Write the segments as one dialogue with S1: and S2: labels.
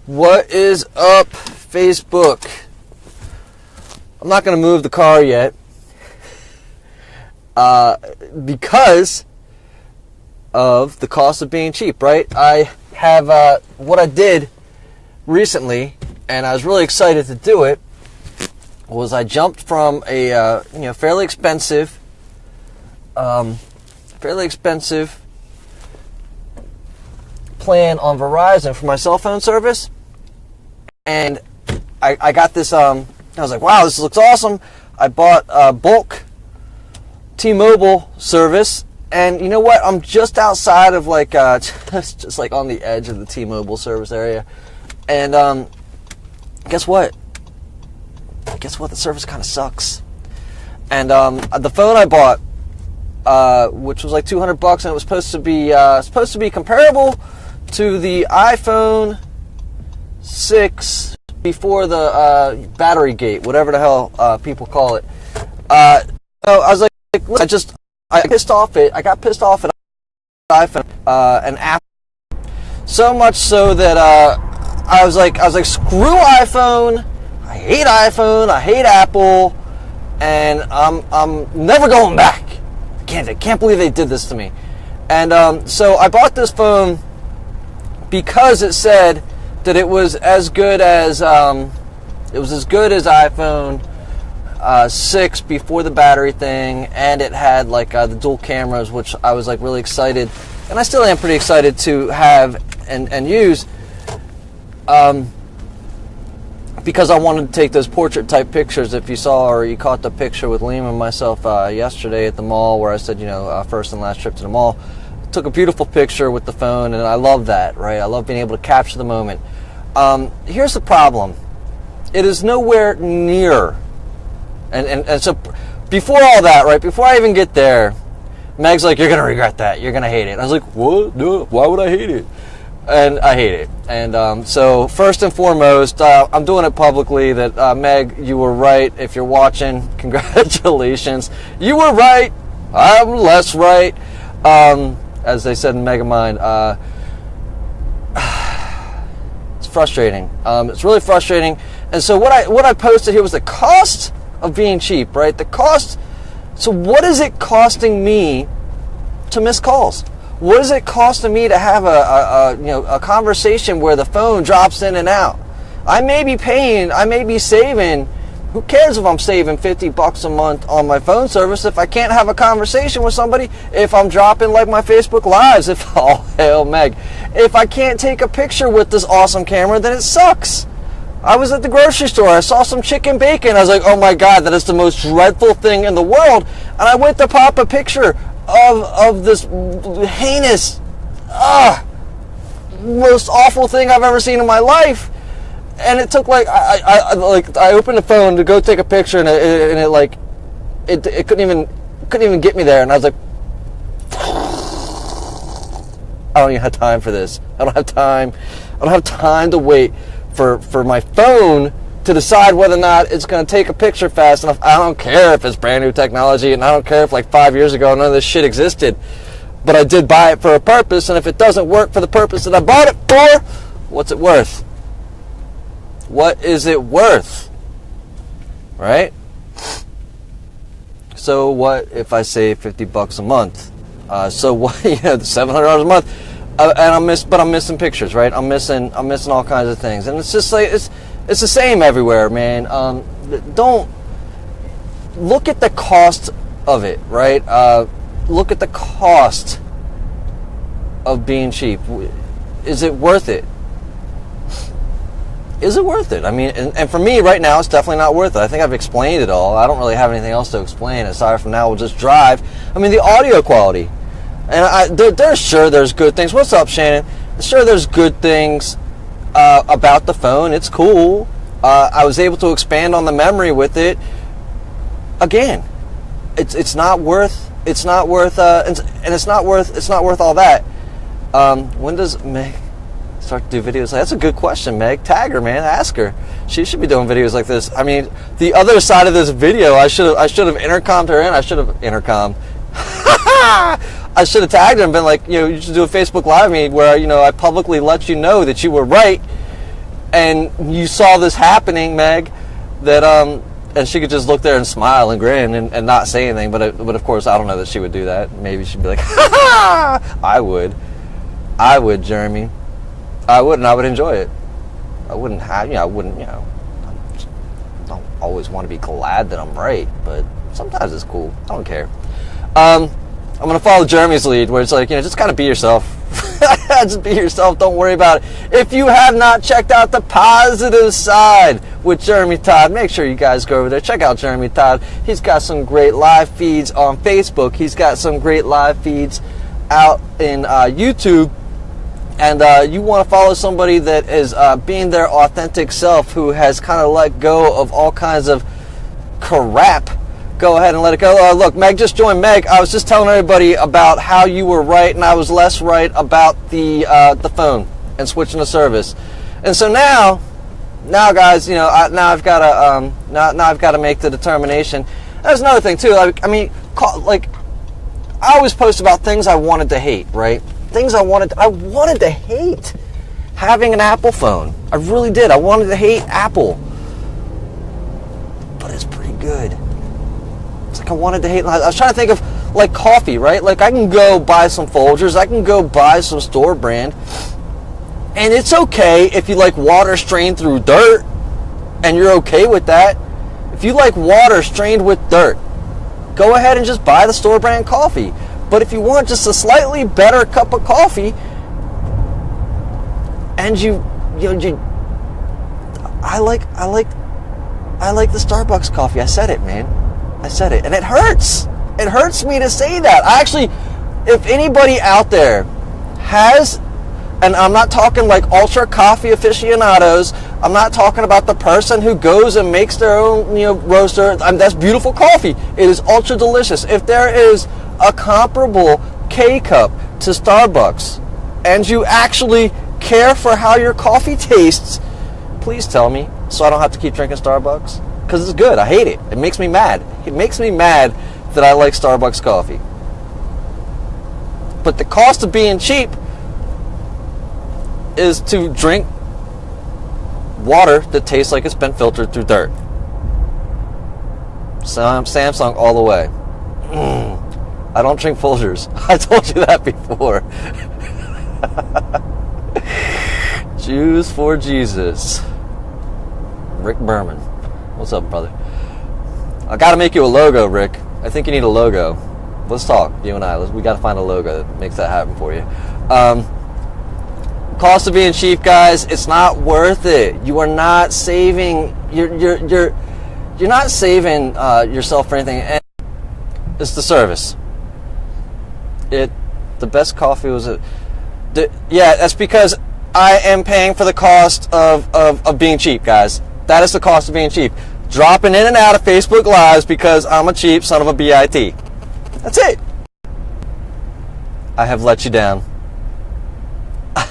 S1: What is up, Facebook? I'm not going to move the car yet because of the cost of being cheap, right? I have what I did recently, and I was really excited to do it, was I jumped from a fairly expensive plan on Verizon for my cell phone service, and I got this. I was like, wow, this looks awesome. I bought a bulk T-Mobile service, and you know what? I'm just outside of just like on the edge of the T-Mobile service area, and guess what? The service kind of sucks. And the phone I bought, which was like $200, and it was supposed to be comparable to the iPhone 6 before the battery gate, whatever the hell people call it. So I was like, I got pissed off at iPhone and Apple, so much so that I was like, screw iPhone. I hate iPhone. I hate Apple, and I'm never going back. I can't believe they did this to me. And so I bought this phone because it said that it was as good as iPhone 6 before the battery thing, and it had like the dual cameras, which I was like really excited, and I still am pretty excited to have and use, because I wanted to take those portrait type pictures. If you saw or you caught the picture with Liam and myself yesterday at the mall, where I said, first and last trip to the mall, took a beautiful picture with the phone, and I love that, right? I love being able to capture the moment. Here's the problem. It is nowhere near, and so before all that, right, before I even get there, Meg's like, you're going to regret that. You're going to hate it. And I was like, what? No, why would I hate it? And I hate it. And so first and foremost, I'm doing it publicly that, Meg, you were right. If you're watching, congratulations. You were right. I'm less right. As they said in Megamind, it's frustrating. It's really frustrating. And so what I posted here was the cost of being cheap, right? The cost. So what is it costing me to miss calls? What is it costing me to have a conversation where the phone drops in and out? I may be saving. Who cares if I'm saving $50 a month on my phone service if I can't have a conversation with somebody? If I'm dropping like my Facebook Lives, hell, Meg, if I can't take a picture with this awesome camera, then it sucks. I was at the grocery store. I saw some chicken bacon. I was like, oh my God, that is the most dreadful thing in the world. And I went to pop a picture of this heinous, most awful thing I've ever seen in my life. And it took I opened the phone to go take a picture, and it couldn't even get me there. And I was like, I don't even have time for this. I don't have time to wait for my phone to decide whether or not it's going to take a picture fast enough. I don't care if it's brand new technology, and I don't care if like 5 years ago none of this shit existed. But I did buy it for a purpose, and if it doesn't work for the purpose that I bought it for, what's it worth? What is it worth? Right? So what if I save $50 a month? So what? $700 a month, and I'm missing pictures, right? I'm missing all kinds of things, and it's just like it's the same everywhere, man. Don't look at the cost of it, right? Look at the cost of being cheap. Is it worth it? Is it worth it? I mean, and for me right now, it's definitely not worth it. I think I've explained it all. I don't really have anything else to explain aside from now we'll just drive. I mean, the audio quality. And there's good things. What's up, Shannon? Sure, there's good things about the phone. It's cool. I was able to expand on the memory with it. Again, it's not worth all that. When does Meg start to do videos? That's a good question, Meg. Tag her, man. Ask her. She should be doing videos like this. I mean, the other side of this video, I should have intercommed her in. I should have intercommed. I should have tagged her and been like, you should do a Facebook Live me where, I publicly let you know that you were right and you saw this happening, Meg, that and she could just look there and smile and grin and not say anything, but of course I don't know that she would do that. Maybe she'd be like, ha ha! I would, Jeremy. I would, and I would enjoy it. I wouldn't have, I wouldn't, I don't always want to be glad that I'm right, but sometimes it's cool. I don't care. I'm going to follow Jeremy's lead, where it's like, just kind of be yourself. Just be yourself. Don't worry about it. If you have not checked out The Positive Side with Jeremy Todd, make sure you guys go over there. Check out Jeremy Todd. He's got some great live feeds on Facebook. He's got some great live feeds out in YouTube. And you want to follow somebody that is being their authentic self, who has kind of let go of all kinds of crap. Go ahead and let it go. Look, Meg just joined. Meg, I was just telling everybody about how you were right and I was less right about the phone and switching the service. And so now guys, now I've got to now I've got to make the determination. There's another thing too. I always post about things I wanted to hate, right? Things I wanted to hate. Having an Apple phone. I really did. I wanted to hate Apple. But it's pretty good. I wanted to hate. I was trying to think of like coffee, right? Like I can go buy some Folgers, I can go buy some store brand, and it's okay if you like water strained through dirt, and you're okay with that. If you like water strained with dirt, go ahead and just buy the store brand coffee. But if you want just a slightly better cup of coffee, and I like the Starbucks coffee. I said it, man. I said it, and it hurts. It hurts me to say that. If anybody out there has, and I'm not talking like ultra coffee aficionados, I'm not talking about the person who goes and makes their own, roaster. That's beautiful coffee. It is ultra delicious. If there is a comparable K-cup to Starbucks, and you actually care for how your coffee tastes, please tell me, so I don't have to keep drinking Starbucks. Because it's good. I hate it. It makes me mad. It makes me mad that I like Starbucks coffee. But the cost of being cheap is to drink water that tastes like it's been filtered through dirt. Samsung all the way. I don't drink Folgers. I told you that before. Jews for Jesus. Rick Berman. What's up, brother? I got to make you a logo, Rick. I think you need a logo. Let's talk, you and I. We got to find a logo that makes that happen for you. Cost of being cheap, guys. It's not worth it. You are not saving. You're not saving yourself for anything. And it's the service. The best coffee was that's because I am paying for the cost of being cheap, guys. That is the cost of being cheap. Dropping in and out of Facebook Lives because I'm a cheap son of a BIT. That's it. I have let you down.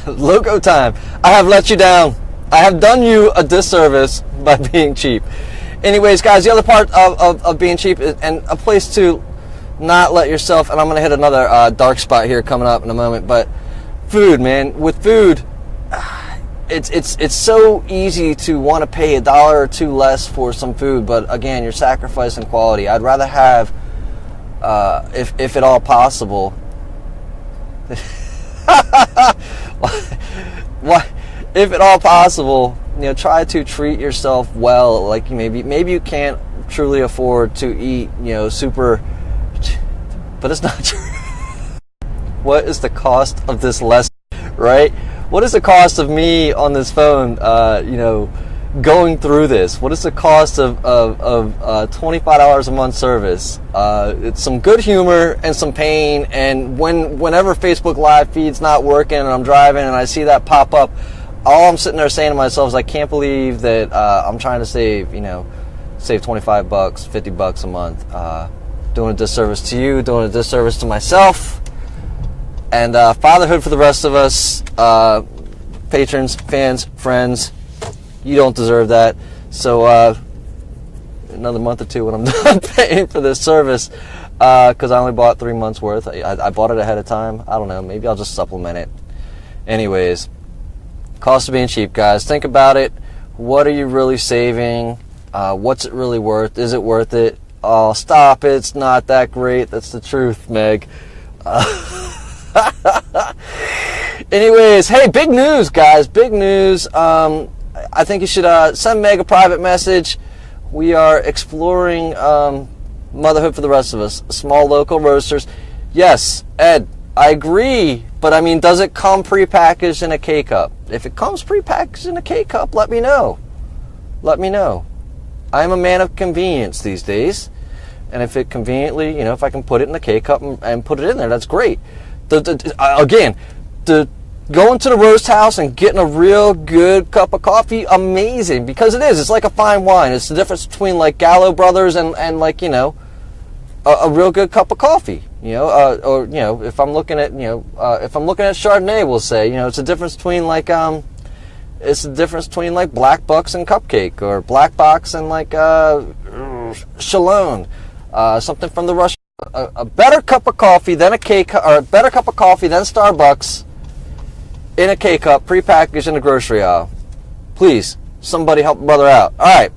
S1: Logo time. I have let you down. I have done you a disservice by being cheap. Anyways, guys, the other part of being cheap is, and a place to not let yourself, and I'm going to hit another dark spot here coming up in a moment, but food, man. With food, it's so easy to want to pay $1 or $2 less for some food, but again, you're sacrificing quality. I'd rather have, if at all possible, if at all possible, try to treat yourself well. Like maybe you can't truly afford to eat, super, but it's not true. What is the cost of this lesson, right? What is the cost of me on this phone, going through this? What is the cost of $25 a month service? It's some good humor and some pain, and whenever Facebook Live feed's not working and I'm driving and I see that pop up, all I'm sitting there saying to myself is, I can't believe that I'm trying to save $25, $50 a month, doing a disservice to you, doing a disservice to myself. And fatherhood for the rest of us, patrons, fans, friends, you don't deserve that. So another month or two when I'm done paying for this service, because I only bought 3 months worth. I bought it ahead of time. I don't know. Maybe I'll just supplement it. Anyways, Cost of being cheap, guys. Think about it. What are you really saving? What's it really worth? Is it worth it? Oh, stop it. It's not that great. That's the truth, Meg. Anyways, hey, big news, guys. Big news. I think you should send Meg a private message. We are exploring motherhood for the rest of us. Small local roasters. Yes, Ed, I agree. But, I mean, does it come prepackaged in a K-Cup? If it comes prepackaged in a K-Cup, let me know. Let me know. I'm a man of convenience these days. And if it conveniently, if I can put it in a K-Cup and put it in there, that's great. Again, going to the roast house and getting a real good cup of coffee, amazing. Because it is. It's like a fine wine. It's the difference between, like, Gallo Brothers and like, a real good cup of coffee. If I'm looking at, if I'm looking at Chardonnay, we'll say, it's a difference between, like, it's the difference between, like, Black Box and Cupcake, or Black Box and, like, Chalone, something from the Russian. A better cup of coffee than a K-Cup, or a better cup of coffee than Starbucks in a K-Cup, prepackaged in a grocery aisle. Please, somebody help a brother out. All right.